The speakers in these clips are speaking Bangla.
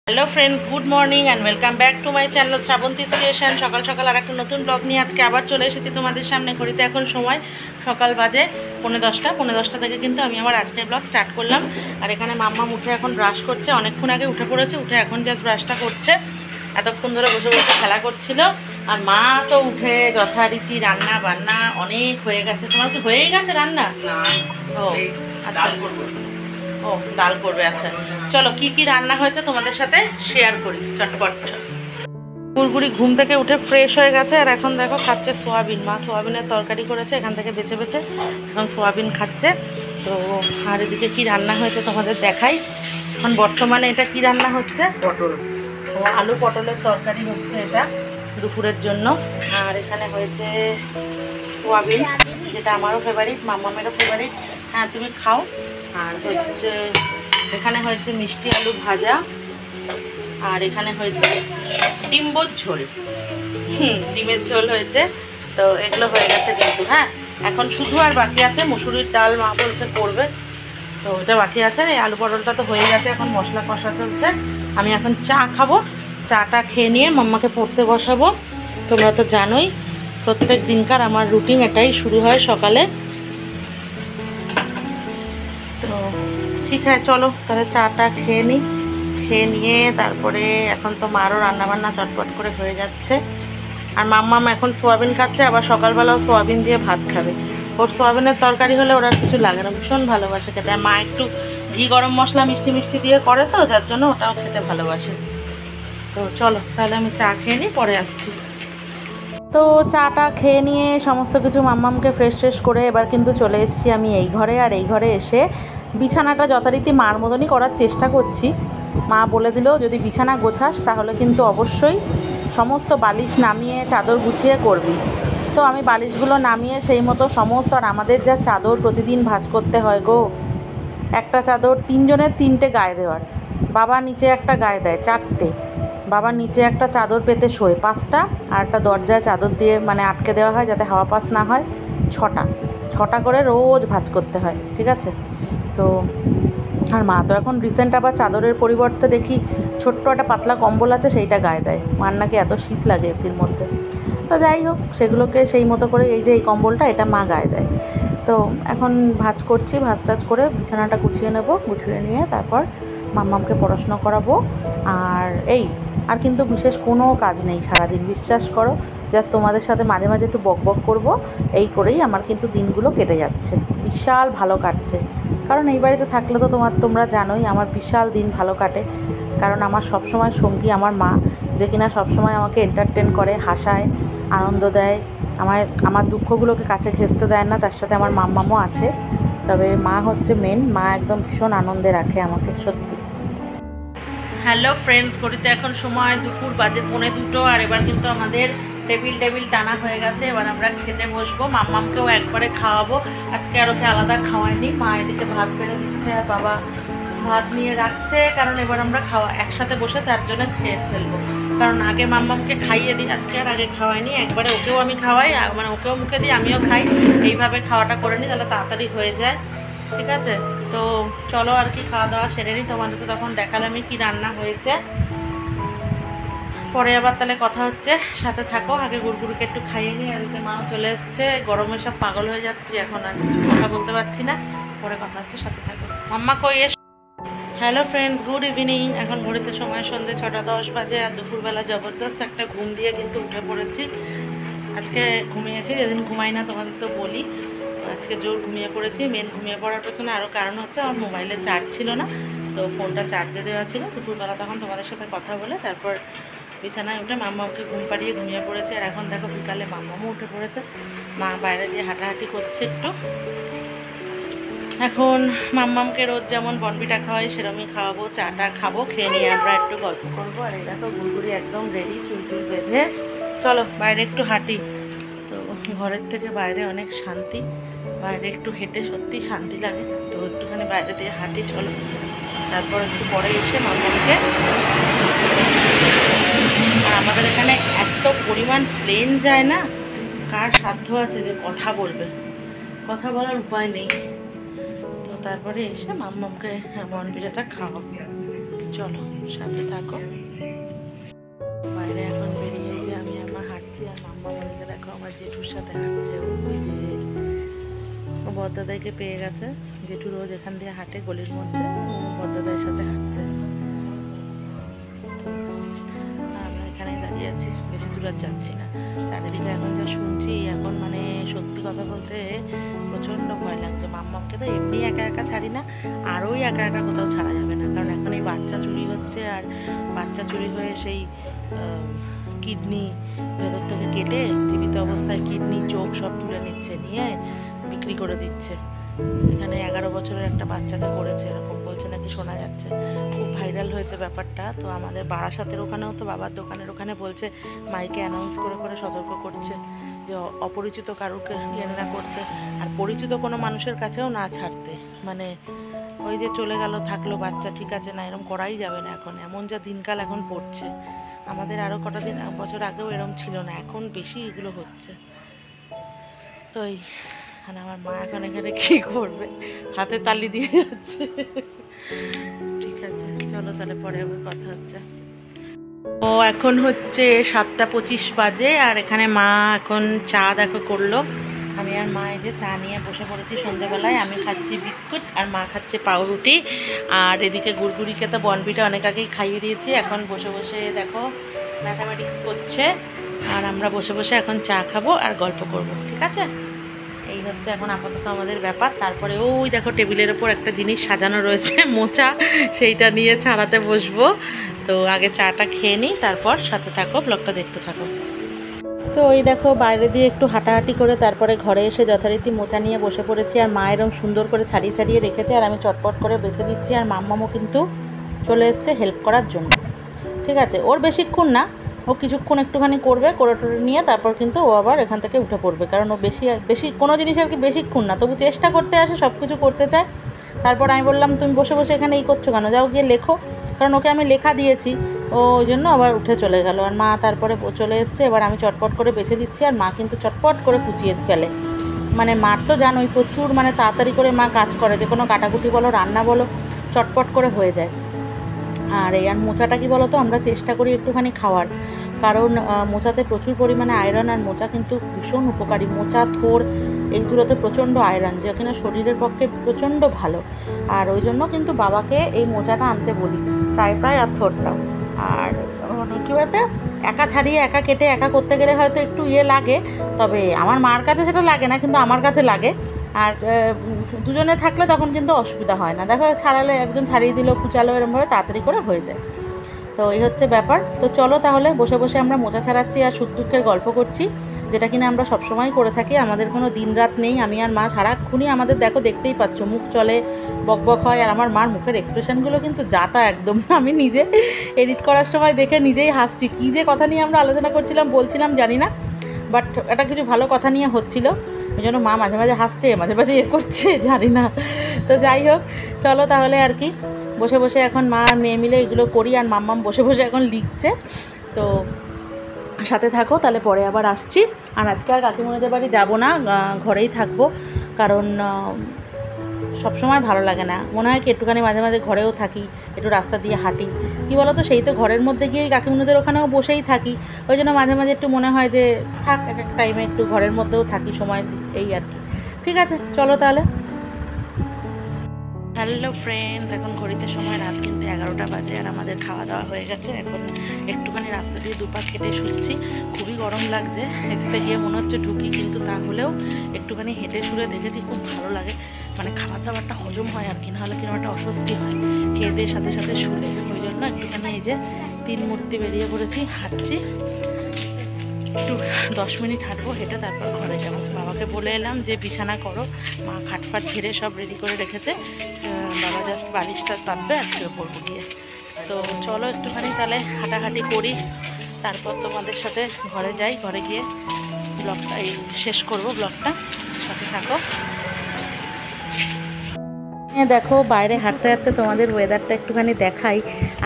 Hello friends good morning and welcome back to my channel Shravanti creation. सकाल सकाल আর একটা নতুন ব্লগ নিয়ে আজকে আবার চলে এসেছি তোমাদের সামনে। ঘড়িতে এখন সময় সকাল বাজে 10:30 থেকে কিন্তু আমি আমার আজকের ব্লগ স্টার্ট করলাম। আর এখানে মাম্মা উঠে এখন ব্রাশ করছে, অনেকক্ষণ আগে উঠে পড়েছে, উঠে এখন জাস্ট ব্রাশটা করছে। এতক্ষণ ধরে বসে বসে খেলা করছিল। আর মা তো উঠে যথারীতি রান্না বান্না অনেক হয়ে গেছে। তোমার কি হয়েই গেছে রান্না? ও আচ্ছা, ও ডাল করবে। আচ্ছা চলো কি কি রান্না হয়েছে তোমাদের সাথে শেয়ার করি চটপট। গুড়গুড়ি ঘুম থেকে উঠে ফ্রেশ হয়ে গেছে আর এখন দেখো খাচ্ছে সোয়াবিন। মা সোয়াবিনের তরকারি করেছে, এখান থেকে বেছে বেছে এখন সোয়াবিন খাচ্ছে। তো আর এদিকে কি রান্না হয়েছে তোমাদের দেখাই। এখন বর্তমানে এটা কি রান্না হচ্ছে, পটল। ও আলু পটলের তরকারি হচ্ছে এটা দুপুরের জন্য। আর এখানে হয়েছে সোয়াবিন, যেটা আমারও ফেভারিট, মাম্মামেরও ফেভারিট। হ্যাঁ তুমি খাও। আর হচ্ছে এখানে হয়েছে মিষ্টি আলু ভাজা, আর এখানে হয়েছে ডিম্বর ঝোল। ডিমের ঝোল হয়েছে। তো এগুলো হয়ে গেছে কিন্তু। হ্যাঁ এখন শুধু আর বাকি আছে মুসুরির ডাল, মা বলছে করবে, তো ওটা বাকি আছে। এই আলু পটলটা তো হয়ে গেছে, এখন মশলা কষা চলছে। আমি এখন চা খাবো, চাটা খেয়ে নিয়ে মাম্মাকে পড়তে বসাবো। তোমরা তো জানোই প্রত্যেক দিনকার আমার রুটিন এটাই শুরু হয় সকালে। তো ঠিক আছে চলো তাহলে চাটা খেয়ে নিই। খেয়ে নিয়ে তারপরে এখন তো মারও রান্নাবান্না চটপট করে হয়ে যাচ্ছে। আর মাম্মাম এখন সোয়াবিন খাচ্ছে, আবার সকালবেলাও সোয়াবিন দিয়ে ভাত খাবে। ওর সোয়াবিনের তরকারি হলে ওর আর কিছু লাগে না, ভীষণ ভালোবাসে খেতে। আর মা একটু ঘি গরম মশলা মিষ্টি মিষ্টি দিয়ে করে, তো যার জন্য ওটাও খেতে ভালোবাসে। তো চলো তাহলে আমি চা খেয়ে নিই, পরে আসছি। তো চাটা খেয়ে নিয়ে সমস্ত কিছু মাম্মামকে ফ্রেশ করে এবার কিন্তু চলে এসেছি আমি এই ঘরে। আর এই ঘরে এসে বিছানাটা যথারীতি মার মতনই করার চেষ্টা করছি। মা বলে দিল যদি বিছানা গোছাস তাহলে কিন্তু অবশ্যই সমস্ত বালিশ নামিয়ে চাদর গুছিয়ে করবি। তো আমি বালিশগুলো নামিয়ে সেই মতো সমস্ত, আর আমাদের যা চাদর প্রতিদিন ভাঁজ করতে হয় গো। একটা চাদর 3 জনের 3টে গায়ে দেওয়ার, বাবা নিচে একটা গায়ে দেয় 4টে, বাবা নিচে একটা চাদর পেতে শোয় 5টা, আর একটা দরজায় চাদর দিয়ে মানে আটকে দেওয়া হয় যাতে হাওয়া পাস না হয় 6টা করে রোজ ভাঁজ করতে হয়, ঠিক আছে। তো আর মা তো এখন রিসেন্ট আবার চাদরের পরিবর্তে দেখি ছোট্ট একটা পাতলা কম্বল আছে সেইটা গায়ে দেয়। মার নাকি এত শীত লাগে এসির মধ্যে। তো যাই হোক সেগুলোকে সেই মতো করে এই যে এই কম্বলটা এটা মা গায়ে দেয়। তো এখন ভাঁজ করছি, ভাঁজ টাজ করে বিছানাটা গুছিয়ে নেব, গুছিয়ে নিয়ে তারপর মাম্মামকে পড়াশোনা করাবো। আর আর কিন্তু বিশেষ কোনো কাজ নেই সারাদিন, বিশ্বাস করো। জাস্ট তোমাদের সাথে মাঝে মাঝে একটু বক করবো, এই করেই আমার কিন্তু দিনগুলো কেটে যাচ্ছে, বিশাল ভালো কাটছে। কারণ এই বাড়িতে থাকলে তো তোমরা জানোই আমার বিশাল দিন ভালো কাটে। কারণ আমার সবসময় সঙ্গী আমার মা, যে কিনা সবসময় আমাকে এন্টারটেন করে, হাসায়, আনন্দ দেয়, আমার দুঃখগুলোকে কাছে ঘেঁচতে দেয় না। তার সাথে আমার মাম্মামও আছে, তবে মা হচ্ছে মেন। মা একদম ভীষণ আনন্দে রাখে আমাকে, সত্যি। হ্যালো ফ্রেন্ডস, ঘড়িতে এখন সময় দুপুর বাজে 1:45। আর এবার কিন্তু আমাদের টেবিল টানা হয়ে গেছে। এবার আমরা খেতে বসবো, মাম্মামকেও একবারে খাওয়াবো। আজকে আর ওকে আলাদা খাওয়াইনি, মা এদিকে ভাত বেড়ে দিচ্ছে আর বাবা ভাত নিয়ে রাখছে। কারণ এবার আমরা একসাথে বসে 4 জনে খেয়ে ফেলবো। কারণ আগে মাম্মামকে খাইয়ে দিই, আজকে আর আগে খাওয়াইনি। একবারে ওকেও আমি খাওয়াই, মানে ওকেও মুখে দিই আমিও খাই, এইভাবে খাওয়াটা করে নিই, তাহলে তাড়াতাড়ি হয়ে যায়, ঠিক আছে। তো চলো আর কি খাওয়া দাওয়া সেরে নিই। তোমাদের তো তখন দেখালামই কি রান্না হয়েছে, পরে আবার তাহলে কথা হচ্ছে, সাথে থাকো। আগে গুড়গুড়িকে একটু খাইয়ে নিই। আর এদিকে মাও চলে এসছে, গরমে সব পাগল হয়ে যাচ্ছি, এখন আর কিছু কথা বলতে পারছি না। পরে কথা হচ্ছে, সাথে থাকো। মাম্মা কই S. Hello friends, good evening. এখন ঘড়িতে সময় সন্ধ্যে 6:10 বাজে। আর দুপুরবেলা জবরদস্ত একটা ঘুম দিয়ে কিন্তু উঠে পড়েছি। আজকে ঘুমিয়েছি, যেদিন ঘুমাই না তোমাদের তো বলি, আজকে জোর ঘুমিয়ে পড়েছি। মেন ঘুমিয়ে পড়ার পেছনে আরও কারণ হচ্ছে আমার মোবাইলে চার্জ ছিল না, তো ফোনটা চার্জে দেওয়া ছিল। দুপুরবেলা তখন তোমাদের সাথে কথা বলে তারপর বিছানায় উঠে মাম্মাকে ঘুম পাড়িয়ে ঘুমিয়ে পড়েছে। আর এখন দেখো বিকালে মাম্মামও উঠে পড়েছে, মা বাইরে দিয়ে হাঁটাহাঁটি করছে একটু। এখন মাম্মামকে রোজ যেমন বনবিটা খাওয়াই সেরকমই খাওয়াবো, চাটা খাবো, খেয়ে নিয়ে আমরা একটু গল্প করবো। আর এই দেখো গুড়গুড়ি একদম রেডি, চুল বেঁধে। চলো বাইরে একটু হাঁটি। তো ঘরের থেকে বাইরে অনেক শান্তি, বাইরে একটু হেঁটে সত্যি শান্তি লাগে। তো একটুখানি বাইরে দিয়ে হাঁটি, চলো। তারপর একটু পরে এসে মাম্মামকে, আর আমাদের এখানে এত পরিমাণ প্লেন যায় না, কার সাধ্য আছে যে কথা বলবে, কথা বলার উপায় নেই। তো তারপরে এসে মাম্মামকে বনবিটাটা খাওয়াবো। চলো সাথে থাকো। বাইরে এখন বেরিয়ে যে আমি আমার হাঁটছি, আর মাম্মা মনিকে দেখো আমার জেঠুর সাথে হাঁটছে। ওই যে বদ্দাদাইকে পেয়ে গেছে, জেঠু রোজ এখান দিয়ে হাঁটে গলির মধ্যে, বদ্দাদাইয়ের সাথে হাঁটছে। আমরা এখানেই দাঁড়িয়ে আছি, বেশি দূর আর যাচ্ছি না। চারিদিকে এখন যা শুনছি, এখন মানে সত্যি কথা বলতে প্রচণ্ড ভয় লাগছে। মাম্মাকে তো এমনি একা একা ছাড়ি না, আরোই একা একা কোথাও ছাড়া যাবে না, কারণ এখন এই বাচ্চা চুরি হচ্ছে। আর বাচ্চা চুরি হয়ে সেই কিডনি ভেতর থেকে কেটে জীবিত অবস্থায় কিডনি চোখ সব তুলে নিচ্ছে, নিয়ে বিক্রি করে দিচ্ছে। এখানে 11 বছরের একটা বাচ্চাকে করেছে, এরকম বলছে নাকি, শোনা যাচ্ছে। খুব ভাইরাল হয়েছে ব্যাপারটা। তো আমাদের বারাসাতের ওখানেও তো বাবার দোকানের ওখানে বলছে, মাইকে অ্যানাউন্স করে করে সতর্ক করছে যে অপরিচিত কারুকে ইয়ে না করতে, আর পরিচিত কোনো মানুষের কাছেও না ছাড়তে। মানে ওই যে চলে গেল, থাকলো বাচ্চা, ঠিক আছে না, এরকম করাই যাবে না এখন, এমন যা দিনকাল এখন পড়ছে। আমাদের আরও কটা বছর আগেও এরকম ছিল না, এখন বেশি এগুলো হচ্ছে। তো এই আর আমার মা এখন এখানে কী করবে, হাতে তালি দিয়ে যাচ্ছে। ঠিক আছে চলো তাহলে পরে আবার কথা হচ্ছে। ও এখন হচ্ছে 7:25 বাজে, আর এখানে মা এখন চা দেখো করলো। আমি আর মা এই যে চা নিয়ে বসে পড়েছি সন্ধ্যেবেলায়। আমি খাচ্ছি বিস্কুট আর মা খাচ্ছে পাউরুটি। আর এদিকে গুড়গুড়িকে তো বনবিটা অনেক আগেই খাইয়ে দিয়েছি, এখন বসে বসে দেখো ম্যাথামেটিক্স করছে। আর আমরা বসে বসে এখন চা খাবো আর গল্প করব, ঠিক আছে? এই হচ্ছে এখন আপাতত আমাদের ব্যাপার। তারপরে ওই দেখো টেবিলের ওপর একটা জিনিস সাজানো রয়েছে, মোচা, সেইটা নিয়ে ছাড়াতে বসবো। তো আগে চাটা খেয়ে নিই, তারপর সাথে থাকো, ব্লগটা দেখতে থাকো। তো ওই দেখো বাইরে দিয়ে একটু হাঁটাহাঁটি করে তারপরে ঘরে এসে যথারীতি মোচা নিয়ে বসে পড়েছি। আর মা এরকম সুন্দর করে ছাড়িয়ে ছাড়িয়ে রেখেছে, আর আমি চটপট করে বেছে দিচ্ছি। আর মাম্মামও কিন্তু চলে এসছে হেল্প করার জন্য, ঠিক আছে? ওর বেশিক্ষণ না, ও কিছুক্ষণ একটুখানি করবে, করে টোরে নিয়ে তারপর কিন্তু ও আবার এখান থেকে উঠে পড়বে। কারণ ও বেশি কোনো জিনিস আর কি বেশিক্ষণ না, তবু চেষ্টা করতে আসে, সব কিছু করতে চায়। তারপর আমি বললাম, তুমি বসে বসে এখানে এই করছো কেন, যাও গিয়ে লেখো। কারণ ওকে আমি লেখা দিয়েছি, ও ওই জন্য আবার উঠে চলে গেল। আর মা তারপরে চলে এসছে, এবার আমি চটপট করে বেছে দিচ্ছি। আর মা কিন্তু চটপট করে কুচিয়ে ফেলে। মানে মার তো জানোই প্রচুর মানে তাড়াতাড়ি করে মা কাজ করে, যে কোনো কাটাকুটি বলো রান্না বলো চটপট করে হয়ে যায়। আর এই আর মোচাটা কি বলো তো, আমরা চেষ্টা করি একটুখানি খাওয়ার, কারণ মোচাতে প্রচুর পরিমাণে আয়রন। আর মোচা কিন্তু ভীষণ উপকারী, মোচা থোর এইগুলোতে প্রচণ্ড আয়রন, যা কিনা শরীরের পক্ষে প্রচণ্ড ভালো। আর ওই জন্য কিন্তু বাবাকে এই মোচাটা আনতে বলি প্রায়, আর থোরটাও। আর কী বলতে, একা ছাড়িয়ে একা কেটে একা করতে গেলে হয়তো একটু লাগে, তবে আমার মার কাছে সেটা লাগে না, কিন্তু আমার কাছে লাগে। আর দুজনে থাকলে তখন কিন্তু অসুবিধা হয় না। দেখো ছাড়ালে একজন ছাড়িয়ে দিল, কুচালো, এরমভাবে তাড়াতাড়ি করে হয়ে যায়। তো এই হচ্ছে ব্যাপার। তো চলো তাহলে বসে বসে আমরা মোচা ছাড়াচ্ছি আর সুখ দুঃখের গল্প করছি, যেটা কিনা আমরা সবসময় করে থাকি। আমাদের কোনো দিন রাত নেই, আমি আর মা সারাক্ষণই আমাদের দেখো দেখতেই পাচ্ছ, মুখ চলে, বকবক হয়। আর আমার মার মুখের এক্সপ্রেশনগুলো কিন্তু যাতা একদম, আমি নিজে এডিট করার সময় দেখে নিজেই হাসছি। কী যে কথা নিয়ে আমরা আলোচনা করছিলাম বলছিলাম জানি না, বাট এটা কিছু ভালো কথা নিয়ে হচ্ছিল, ওই জন্য মা মাঝে মাঝে হাসছে, মাঝে মাঝে করছে, জানি না। তো যাই হোক, চলো তাহলে আর কি বসে বসে এখন মা আর মেয়ে মিলে এগুলো করি। আর মাম্মাম বসে বসে এখন লিখছে। তো সাথে থাকো, তাহলে পরে আবার আসছি। আর আজকে আর কাকিমুনিদের বাড়ি যাবো না, ঘরেই থাকবো, কারণ সবসময় ভালো লাগে না, মনে হয় কি একটুখানি মাঝে মাঝে ঘরেও থাকি, একটু রাস্তা দিয়ে হাঁটি। কী বলো তো, সেই তো ঘরের মধ্যে গিয়েই কাকিমুনিদের ওখানেও বসেই থাকি, ওই জন্য মাঝে মাঝে একটু মনে হয় যে থাক, এক এক টাইমে একটু ঘরের মধ্যেও থাকি, সময় এই আর কি। ঠিক আছে চলো তাহলে। হ্যালো ফ্রেন্ডস, এখন ঘড়িতে সময় রাত কিন্তু 11টা বাজে। আর আমাদের খাওয়া দাওয়া হয়ে গেছে, এখন একটুখানি রাস্তা দিয়ে দুপা খেটে শুচ্ছি। খুবই গরম লাগছে, এসিতে গিয়ে মনে হচ্ছে ঢুকি, কিন্তু তাহলেও একটুখানি হেঁটে শুয়ে দেখেছি খুব ভালো লাগে, মানে খাবার দাবারটা হজম হয় আর কি, নাহলে কিরকম একটা অস্বস্তি হয় খেয়ে দিয়ে সাথে সাথে শুলে। ওই জন্য একটুখানি এই যে 3 মূর্তি বেরিয়ে পড়েছি, হাঁটছি, একটু 10 মিনিট হাঁটবো, হেঁটে তারপর ঘরে যাবো। বাবাকে বলে এলাম যে বিছানা করো, মা খাটফাট ঝেড়ে সব রেডি করে রেখেছে, বাবা জাস্ট বালিশটা পাতবে আর শুয়ে পড়বো গিয়ে। তো চলো একটুখানি তাহলে হাঁটাহাঁটি করি, তারপর তোমাদের সাথে ঘরে যাই, ঘরে গিয়ে ব্লগটা শেষ করবো, ব্লগটা সাথে থাকো। দেখো বাইরে হাঁটতে হাঁটতে তোমাদের ওয়েদারটা একটুখানি দেখাই।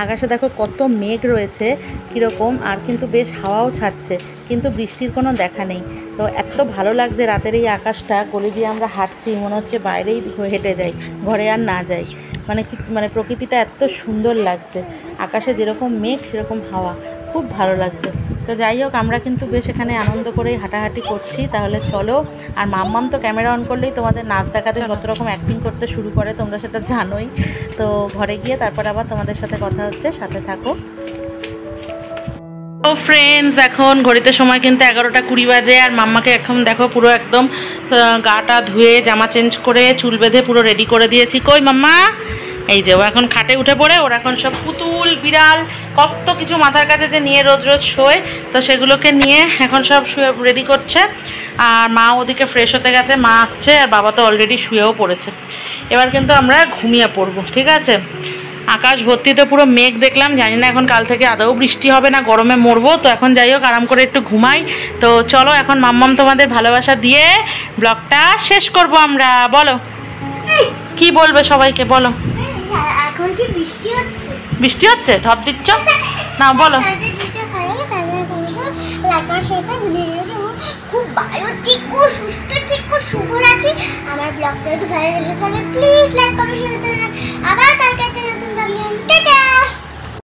আকাশে দেখো কত মেঘ রয়েছে কীরকম, আর কিন্তু বেশ হাওয়াও ছাড়ছে, কিন্তু বৃষ্টির কোনো দেখা নেই। তো এত ভালো লাগছে রাতের এই আকাশটা, গলি দিয়ে আমরা হাঁটছি, মনে হচ্ছে বাইরেই হেঁটে যাই, ঘরে আর না যাই। মানে কি মানে প্রকৃতিটা এত সুন্দর লাগছে, আকাশে যেরকম মেঘ সেরকম হাওয়া, খুব ভালো লাগছে। তো যাই হোক, আমরা কিন্তু বেশ এখানে আনন্দ করেই হাঁটাহাঁটি করছি। তাহলে চলো। আর মাম্মাম তো ক্যামেরা অন করলেই তোমাদের নাচ দেখাতে কত রকম অ্যাক্টিং করতে শুরু করে, তোমরা সেটা জানোই। তো ঘরে গিয়ে তারপর আবার তোমাদের সাথে কথা হচ্ছে, সাথে থাকো। তো ফ্রেন্ডস, এখন ঘড়িতে সময় কিন্তু 11:20 বাজে। আর মাম্মাকে এখন দেখো পুরো একদম গাটা ধুয়ে জামা চেঞ্জ করে চুল বেঁধে পুরো রেডি করে দিয়েছি। কই মাম্মা? এই যে ও এখন খাটে উঠে পড়ে, ওর এখন সব পুতুল বিড়াল কত কিছু মাথার কাছে যে নিয়ে রোজ রোজ শোয়, তো সেগুলোকে নিয়ে এখন সব শুয়ে রেডি করছে। আর মা ওদিকে ফ্রেশ হতে গেছে, মা আসছে, আর বাবা তো অলরেডি শুয়েও পড়েছে। এবার কিন্তু আমরা ঘুমিয়ে পড়বো, ঠিক আছে? আকাশ ভর্তিতে পুরো মেঘ দেখলাম, জানি না এখন কাল থেকে আদৌ বৃষ্টি হবে না গরমে মরবো। তো এখন যাই হোক, আরাম করে একটু ঘুমাই। তো চলো, এখন মাম্মাম তোমাদের ভালোবাসা দিয়ে ব্লগটা শেষ করব আমরা। বলো কি বলবে সবাইকে, বলো। এখন কি বৃষ্টি হচ্ছে? বৃষ্টি হচ্ছে? ঢপ দিচ্ছ না, বলো। খুব ভালো, ঠিক সুস্থ, ঠিক শুভ রাখি। আমার ব্লগটা একটু ভালো লেগে থাকলে প্লিজ লাইক